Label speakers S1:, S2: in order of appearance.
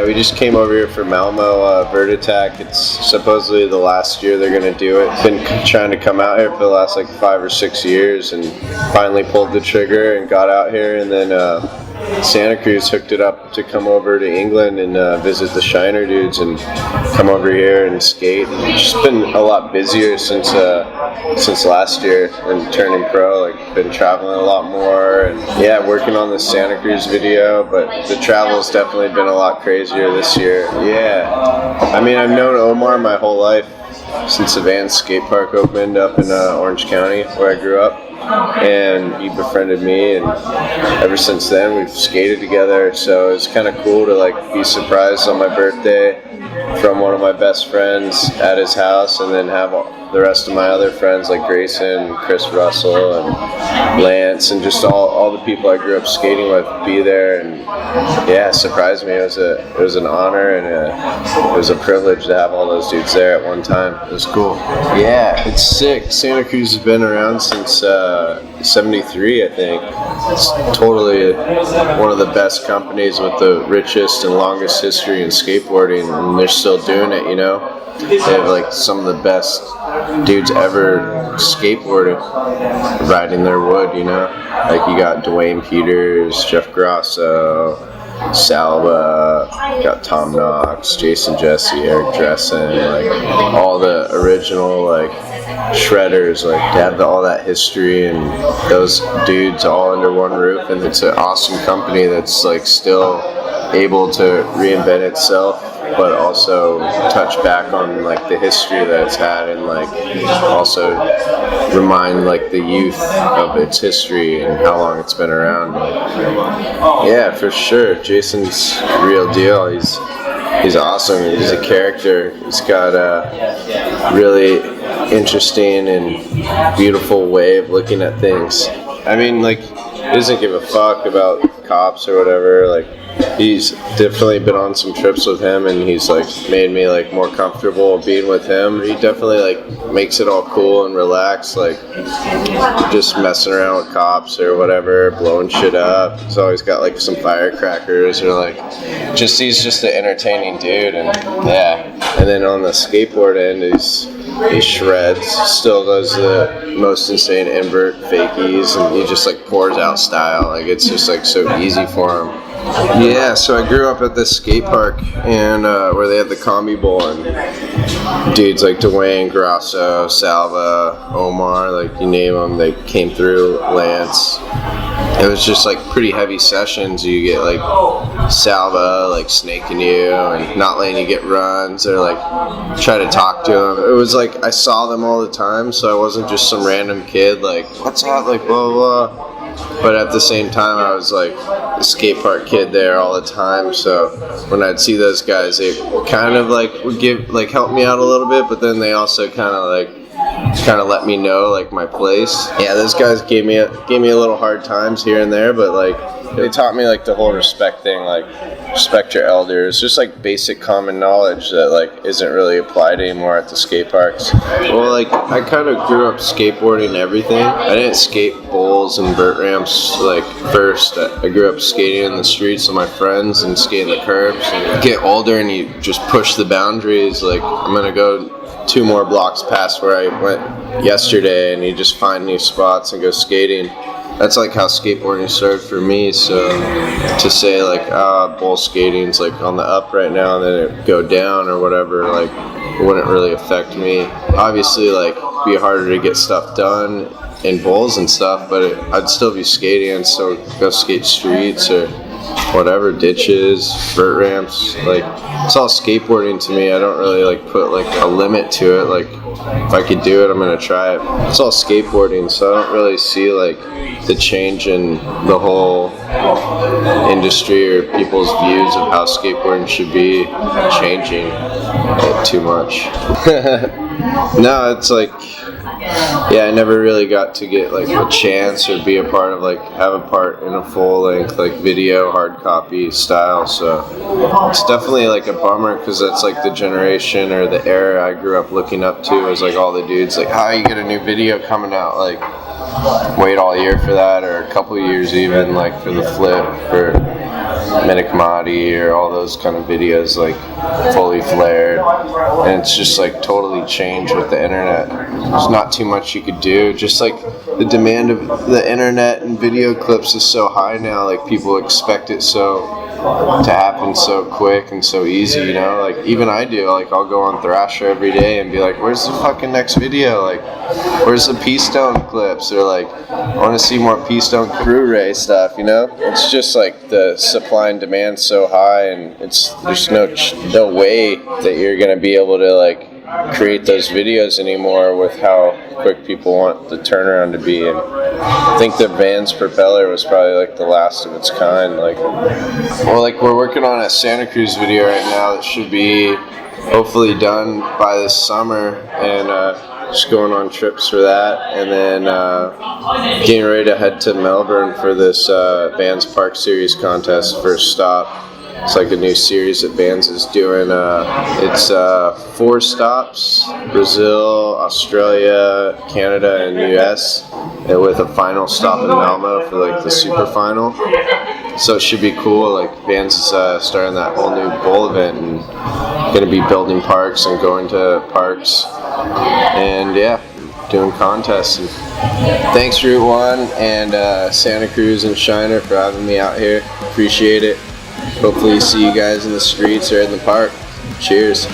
S1: Yeah, we just came over here for Malmo Vert Attack. It's supposedly the last year they're going to do it. Been trying to come out here for the last like 5 or 6 years, and finally pulled the trigger and got out here. And then Santa Cruz hooked it up to come over to England and visit the Shiner dudes and come over here and skate. It's just been a lot busier since last year and turning pro. Like, been traveling a lot more, and yeah, working on the Santa Cruz video. But the travel's definitely been a lot crazier this year. Yeah, I mean, I've known Omar my whole life since the Van skate park opened up in Orange County, where I grew up. And he befriended me, and ever since then we've skated together. So it's kind of cool to like be surprised on my birthday from one of my best friends at his house, and then have the rest of my other friends like Grayson, Chris Russell, and Lance, and just all the people I grew up skating with be there. And yeah, it surprised me. It was an honor, and it was a privilege to have all those dudes there at one time. It was cool. Yeah, it's sick. Santa Cruz has been around since 73, I think. It's totally one of the best companies with the richest and longest history in skateboarding, and they're still doing it, you know? They have like some of the best dudes ever skateboarding, riding their wood, you know? Like, you got Dwayne Peters, Jeff Grosso, Salva, got Tom Knox, Jason Jessee, Eric Dressen, like all the original like shredders, like to have all that history and those dudes all under one roof. And it's an awesome company that's like still able to reinvent itself, but also touch back on like the history that it's had, and like also remind like the youth of its history and how long it's been around. Like, yeah, for sure, Jason's real deal. He's awesome. He's a character. He's got a really interesting and beautiful way of looking at things. I mean, like, he doesn't give a fuck about cops or whatever. Like, he's definitely been on some trips with him, and he's like made me like more comfortable being with him. He definitely like makes it all cool and relaxed, like just messing around with cops or whatever, blowing shit up. He's always got like some firecrackers, or like he's just an entertaining dude. And yeah, and then on the skateboard end, he shreds, still does the most insane invert fakies, and he just like pours out style. Like, it's just like so easy for him. Yeah, so I grew up at this skate park, and where they had the Combi Bowl, and dudes like Dwayne, Grosso, Salva, Omar, like you name them, they came through. Lance. It was just like pretty heavy sessions. You get like Salva like snaking you and not letting you get runs, or like try to talk to them. It was like I saw them all the time, so I wasn't just some random kid like, what's up, like blah blah blah. But at the same time, I was like a skate park kid there all the time. So when I'd see those guys, they kind of like would help me out a little bit, but then they also kind of let me know like my place. Yeah, those guys gave me a little hard times here and there, but like they taught me like the whole respect thing, like respect your elders, just like basic common knowledge that like isn't really applied anymore at the skate parks. Well, like I kind of grew up skateboarding everything. I didn't skate bowls and vert ramps like first. I grew up skating in the streets with my friends and skating the curbs. And you get older and you just push the boundaries. Like, I'm gonna go 2 more blocks past where I went yesterday, and you just find new spots and go skating. That's like how skateboarding started for me. So to say like bowl skating's like on the up right now and then it go down or whatever, like it wouldn't really affect me. Obviously, like be harder to get stuff done in bowls and stuff, but I'd still be skating and still go skate streets or whatever, ditches, vert ramps. Like, it's all skateboarding to me. I don't really like put like a limit to it. Like, if I could do it, I'm gonna try it. It's all skateboarding, so I don't really see like the change in the whole industry or people's views of how skateboarding should be changing too much. No, it's like, yeah, I never really got to get like a chance or be a part of like have a part in a full length like video hard copy style. So it's definitely like a bummer, because that's like the generation or the era I grew up looking up to. Was like all the dudes like, how you get a new video coming out, like wait all year for that, or a couple years even, like for the flip, for Minikmati or all those kind of videos, like fully flared, and it's just like totally changed with the internet. There's not too much you could do. Just like the demand of the internet and video clips is so high now, like people expect it to happen so quick and so easy, you know? Like even I do, like I'll go on Thrasher every day and be like, where's the fucking next video? Like where's the P-Stone clips? Or like I want to see more P-Stone Crew Ray stuff, you know? It's just like the supply and demand so high, and there's no way that you're gonna be able to like create those videos anymore with how quick people want the turnaround to be. And I think the Vans propeller was probably like the last of its kind. Like we're working on a Santa Cruz video right now that should be hopefully done by this summer, and just going on trips for that, and then getting ready to head to Melbourne for this Vans Park Series contest first stop. It's like a new series that Vans is doing. It's 4 stops: Brazil, Australia, Canada, and US, and with a final stop in Malmo for like the super final. So it should be cool. Like Vans is starting that whole new bowl event and going to be building parks and going to parks, and yeah, doing contests. And thanks Route 1 and Santa Cruz and Shiner for having me out here. Appreciate it. Hopefully see you guys in the streets or in the park. Cheers.